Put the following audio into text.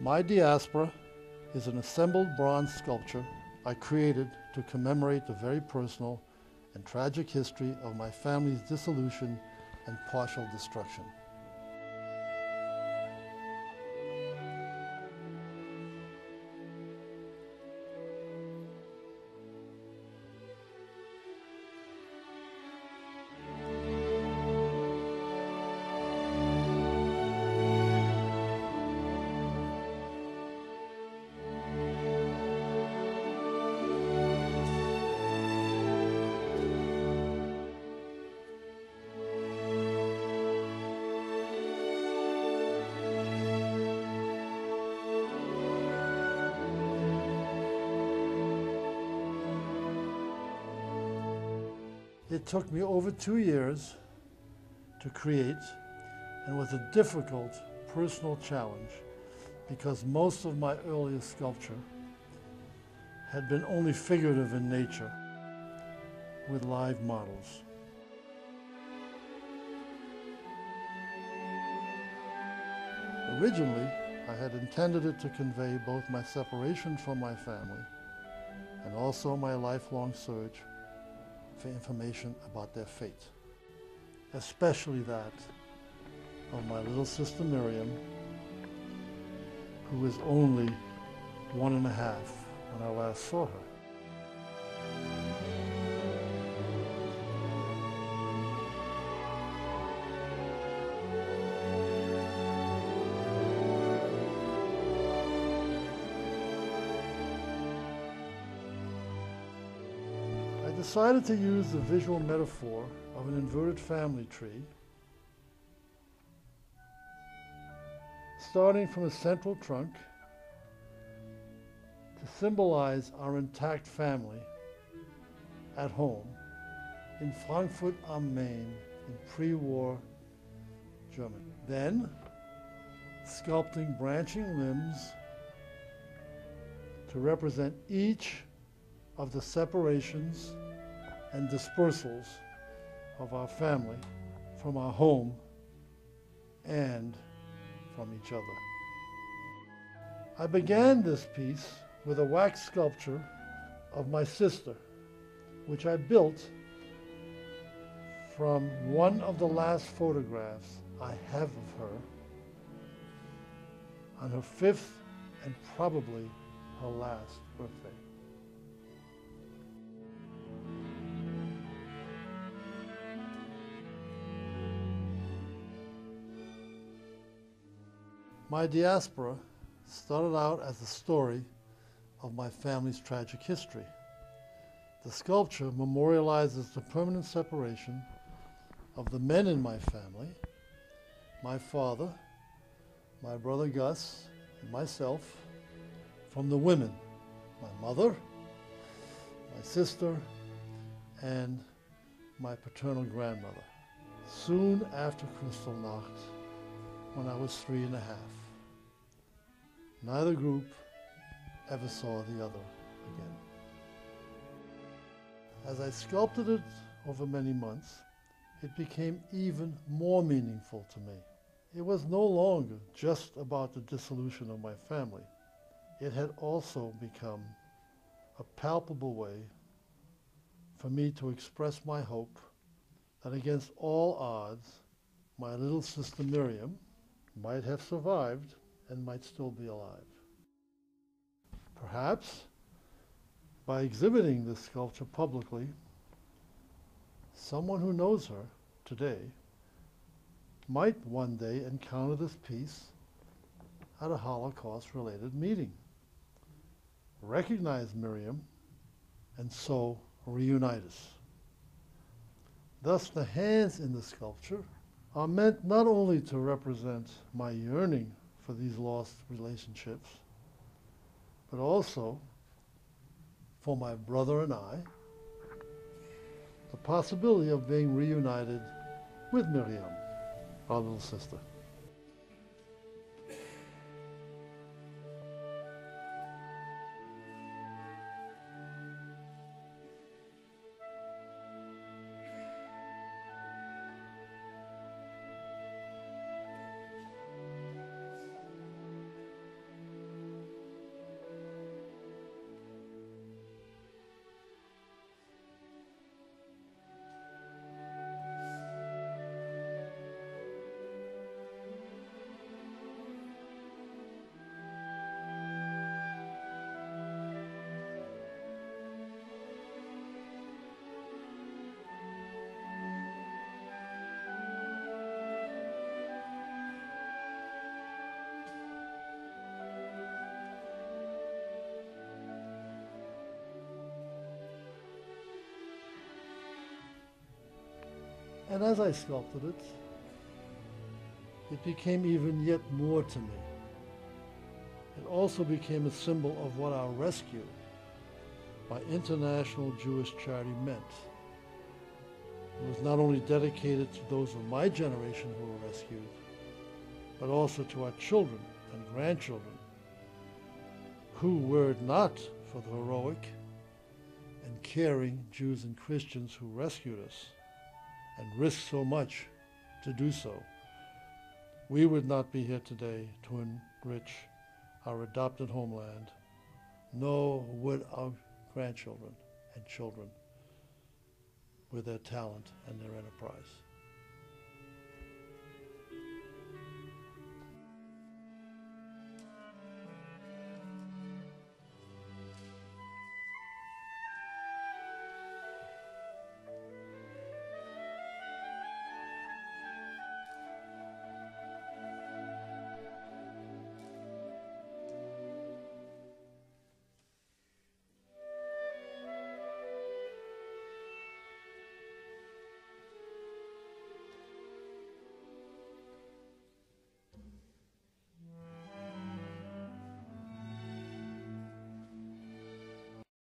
My Diaspora is an assembled bronze sculpture I created to commemorate the very personal and tragic history of my family's dissolution and partial destruction. It took me over 2 years to create and was a difficult personal challenge because most of my earlier sculpture had been only figurative in nature with live models. Originally, I had intended it to convey both my separation from my family and also my lifelong search for information about their fate, especially that of my little sister Miriam, who was only 1.5 when I last saw her. I decided to use the visual metaphor of an inverted family tree, starting from a central trunk to symbolize our intact family at home in Frankfurt am Main in pre-war Germany. Then, sculpting branching limbs to represent each of the separations and dispersals of our family from our home and from each other. I began this piece with a wax sculpture of my sister, which I built from one of the last photographs I have of her on her 5th and probably her last birthday. My Diaspora started out as the story of my family's tragic history. The sculpture memorializes the permanent separation of the men in my family, my father, my brother Gus, and myself, from the women, my mother, my sister, and my paternal grandmother, soon after Kristallnacht, when I was 3.5. Neither group ever saw the other again. As I sculpted it over many months, it became even more meaningful to me. It was no longer just about the dissolution of my family. It had also become a palpable way for me to express my hope that against all odds, my little sister Miriam might have survived and might still be alive. Perhaps by exhibiting this sculpture publicly, someone who knows her today might one day encounter this piece at a Holocaust-related meeting, recognize Miriam, and so reunite us. Thus, the hands in the sculpture are meant not only to represent my yearning for these lost relationships, but also for my brother and I, the possibility of being reunited with Miriam, our little sister. And as I sculpted it, it became even yet more to me. It also became a symbol of what our rescue by International Jewish Charity meant. It was not only dedicated to those of my generation who were rescued, but also to our children and grandchildren, who, were it not for the heroic and caring Jews and Christians who rescued us and risked so much to do so, we would not be here today to enrich our adopted homeland, nor would our grandchildren and children with their talent and their enterprise.